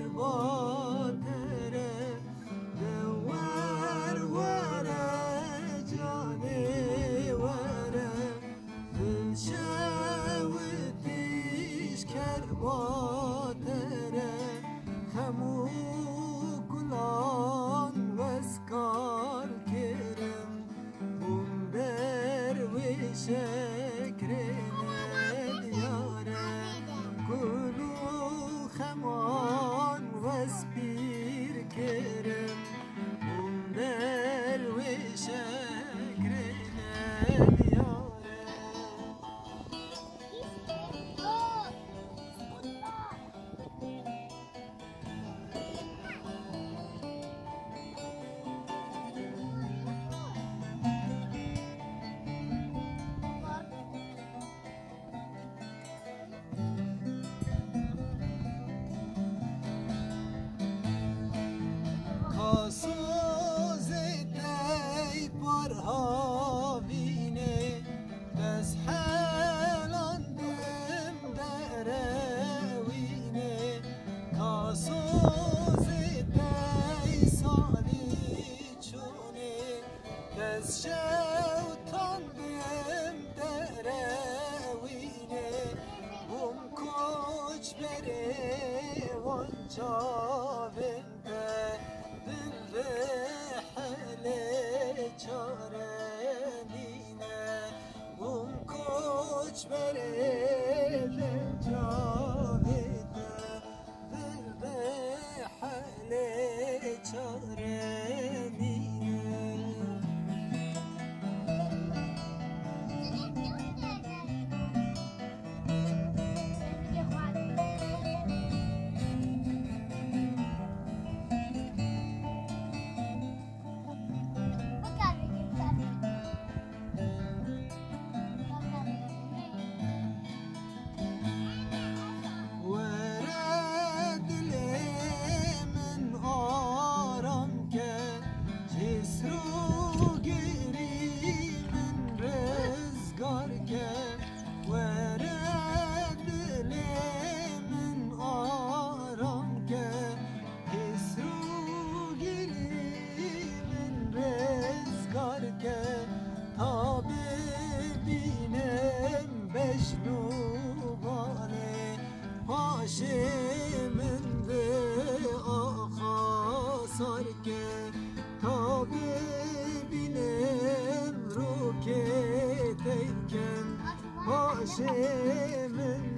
باtere ور وره جاني وره دلشوتيش كرباtere خمو گلان وسکار کرم بوم درویشه واسبير كرم ومدر وشكرنا دياره سوزتای پر هاوینه دست حلاندم دروینه کاسوزتای سالی چونه دست شوتاندم دروینه بوم کوچ بره وانجا çaremine bum koç verelim cavide dilde hale çaremine Haşim'in de sarke tabibinem ruketeyken Haşim'in